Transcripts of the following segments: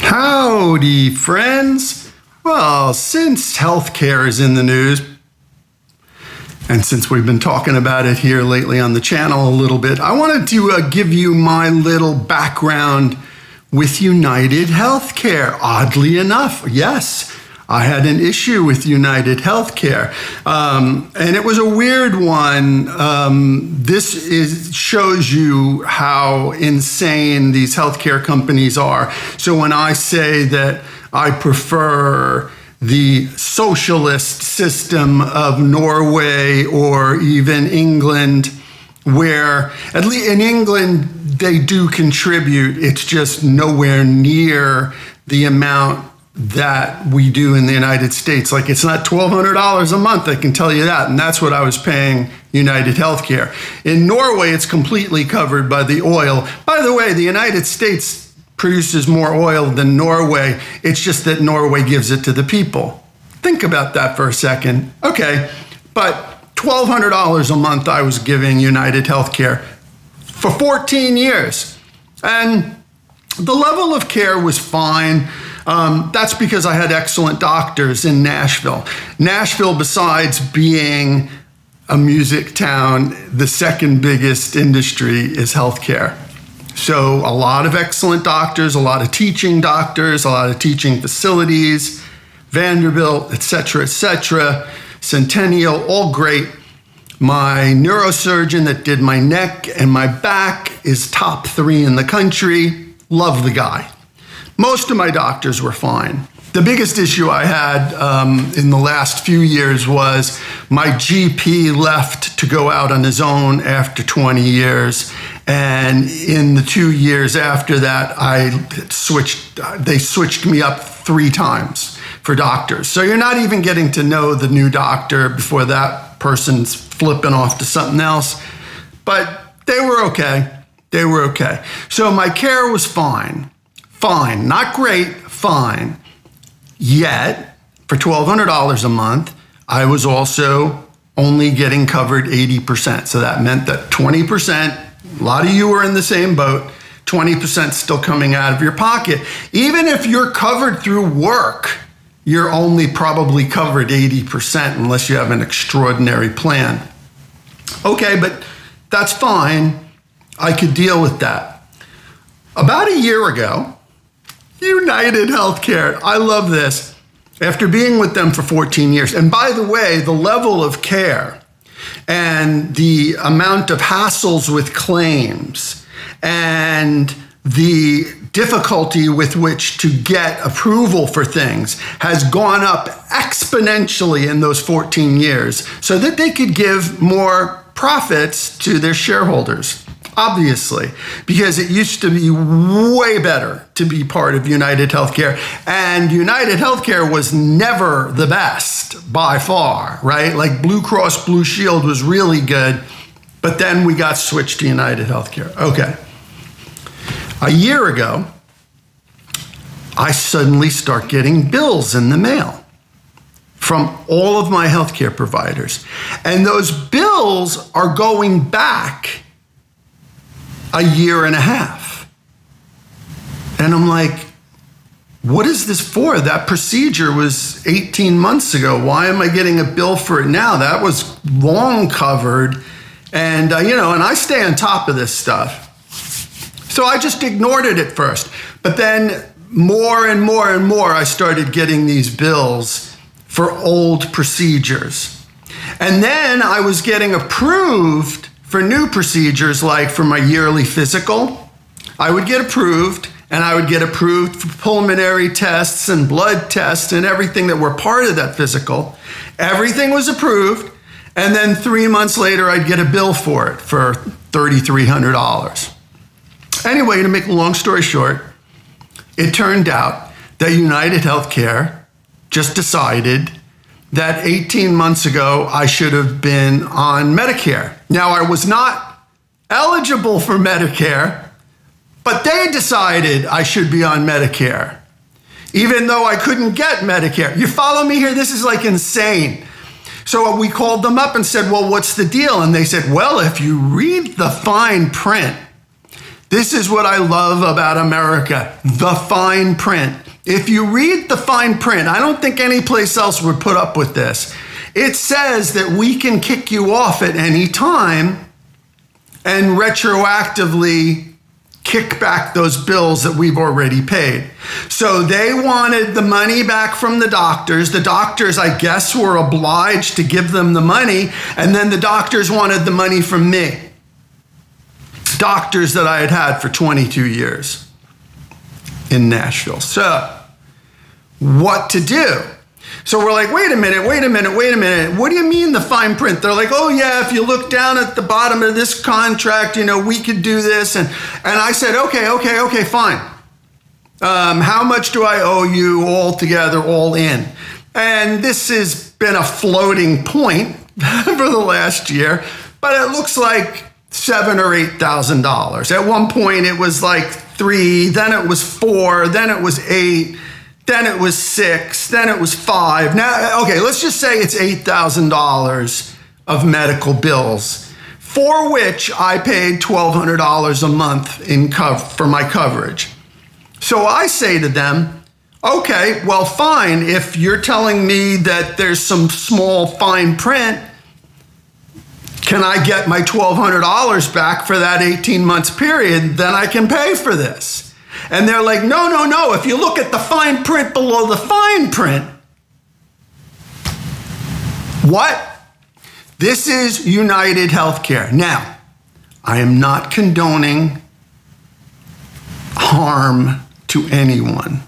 Howdy, friends. Well, since healthcare is in the news, and since we've been talking about it here lately on the channel a little bit, I wanted to give you my little background with United Healthcare. Oddly enough, yes, I had an issue with United Healthcare, and it was a weird one. Shows you how insane these healthcare companies are. So when I say that I prefer the socialist system of Norway or even England, where at least in England they do contribute, it's just nowhere near the amount that we do in the United States. Like, it's not $1,200 a month, I can tell you that. And that's what I was paying United Healthcare. In Norway, it's completely covered by the oil. By the way, the United States produces more oil than Norway. It's just that Norway gives it to the people. Think about that for a second. Okay, but $1,200 a month I was giving United Healthcare for 14 years. And the level of care was fine. That's because I had excellent doctors in Nashville. Nashville, besides being a music town, the second biggest industry is healthcare. So a lot of excellent doctors, a lot of teaching doctors, a lot of teaching facilities, Vanderbilt, et cetera, Centennial, all great. My neurosurgeon that did my neck and my back is top 3 in the country. Love the guy. Most of my doctors were fine. The biggest issue I had in the last few years was my GP left to go out on his own after 20 years. And in the 2 years after that, they switched me up 3 times for doctors. So you're not even getting to know the new doctor before that person's flipping off to something else. But they were okay. So my care was fine. Fine, not great, fine. Yet, for $1,200 a month, I was also only getting covered 80%. So that meant that 20%, a lot of you are in the same boat, 20% still coming out of your pocket. Even if you're covered through work, you're only probably covered 80% unless you have an extraordinary plan. Okay, but that's fine. I could deal with that. About a year ago, United Healthcare, I love this. After being with them for 14 years, and by the way, the level of care and the amount of hassles with claims and the difficulty with which to get approval for things has gone up exponentially in those 14 years so that they could give more profits to their shareholders. Obviously, because it used to be way better to be part of United Healthcare, and United Healthcare was never the best by far, right? Like Blue Cross Blue Shield was really good, but then we got switched to United Healthcare. Okay. A year ago, I suddenly start getting bills in the mail from all of my healthcare providers, and those bills are going back a year and a half. And I'm like, what is this for? That procedure was 18 months ago. Why am I getting a bill for it now? That was long covered. And, and I stay on top of this stuff. So I just ignored it at first. But then more and more, I started getting these bills for old procedures. And then I was getting approved for new procedures, like for my yearly physical. I would get approved, and I would get approved for pulmonary tests and blood tests and everything that were part of that physical. Everything was approved, and then 3 months later, I'd get a bill for it for $3,300. Anyway, to make a long story short, it turned out that United Healthcare just decided that 18 months ago, I should have been on Medicare. Now, I was not eligible for Medicare, but they decided I should be on Medicare, even though I couldn't get Medicare. You follow me here? This is like insane. So we called them up and said, well, what's the deal? And they said, well, if you read the fine print, This is what I love about America, the fine print. If you read the fine print, I don't think any place else would put up with this. It says that we can kick you off at any time and retroactively kick back those bills that we've already paid. So they wanted the money back from the doctors. The doctors, I guess, were obliged to give them the money. And then the doctors wanted the money from me. Doctors that I had had for 22 years in Nashville. So what to do? So we're like, wait a minute. What do you mean the fine print? They're like, oh yeah, if you look down at the bottom of this contract, we could do this. And I said, okay, fine. How much do I owe you all together, all in? And this has been a floating point for the last year, but it looks like $7,000 or $8,000. At one point it was like 3, then it was 4, then it was 8. Then it was 6, then it was 5. Now, okay, let's just say it's $8,000 of medical bills, for which I paid $1,200 a month for my coverage. So I say to them, okay, well, fine. If you're telling me that there's some small fine print, can I get my $1,200 back for that 18 months period? Then I can pay for this. And they're like, no. If you look at the fine print below the fine print. What? This is United Healthcare. Now, I am not condoning harm to anyone.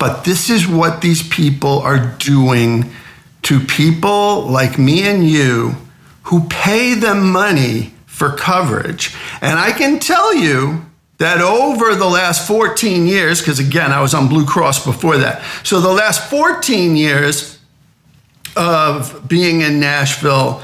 But this is what these people are doing to people like me and you who pay them money for coverage. And I can tell you that over the last 14 years, because again, I was on Blue Cross before that. So the last 14 years of being in Nashville,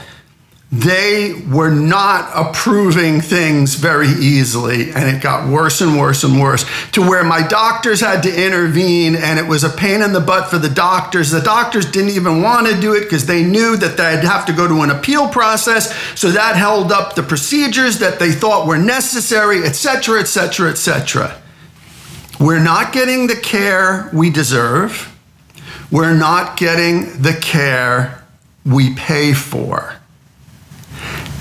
they were not approving things very easily. And it got worse and worse and worse to where my doctors had to intervene, and it was a pain in the butt for the doctors. The doctors didn't even want to do it because they knew that they'd have to go to an appeal process. So that held up the procedures that they thought were necessary, et cetera, et cetera, et cetera. We're not getting the care we deserve. We're not getting the care we pay for.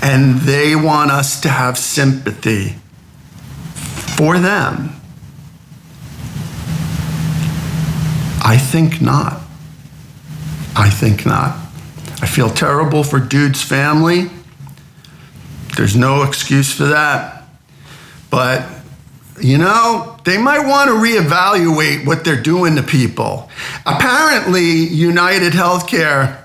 And they want us to have sympathy for them. I think not. I feel terrible for Dude's family. There's no excuse for that. But, they might want to reevaluate what they're doing to people. Apparently, United Healthcare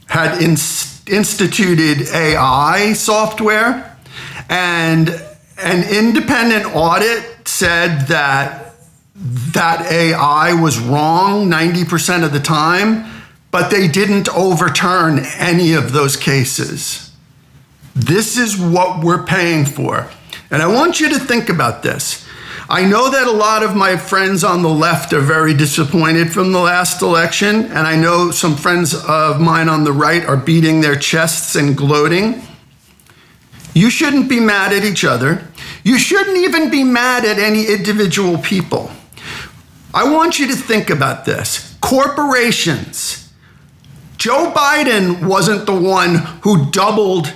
had instituted AI software, and an independent audit said that AI was wrong 90% of the time, but they didn't overturn any of those cases. This is what we're paying for. And I want you to think about this. I know that a lot of my friends on the left are very disappointed from the last election, and I know some friends of mine on the right are beating their chests and gloating. You shouldn't be mad at each other. You shouldn't even be mad at any individual people. I want you to think about this. Corporations. Joe Biden wasn't the one who doubled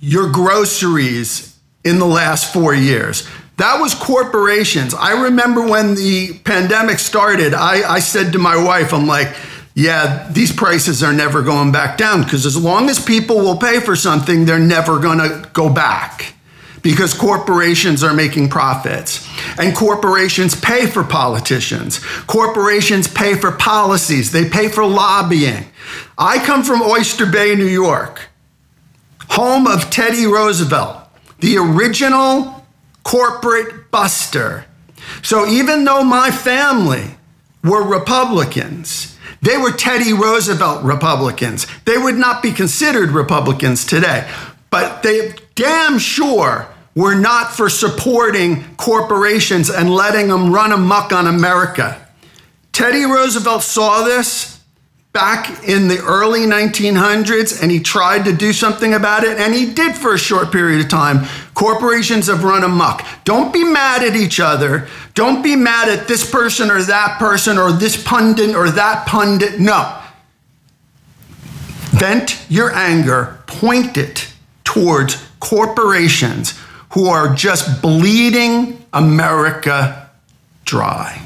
your groceries in the last 4 years. That was corporations. I remember when the pandemic started, I said to my wife, I'm like, yeah, these prices are never going back down, because as long as people will pay for something, they're never going to go back, because corporations are making profits. And corporations pay for politicians. Corporations pay for policies. They pay for lobbying. I come from Oyster Bay, New York, home of Teddy Roosevelt, the original corporate buster. So even though my family were Republicans, they were Teddy Roosevelt Republicans. They would not be considered Republicans today, but they damn sure were not for supporting corporations and letting them run amok on America. Teddy Roosevelt saw this, back in the early 1900s, and he tried to do something about it, and he did for a short period of time. Corporations have run amok. Don't be mad at each other. Don't be mad at this person or this pundit or that pundit. No. Vent your anger, point it towards corporations who are just bleeding America dry.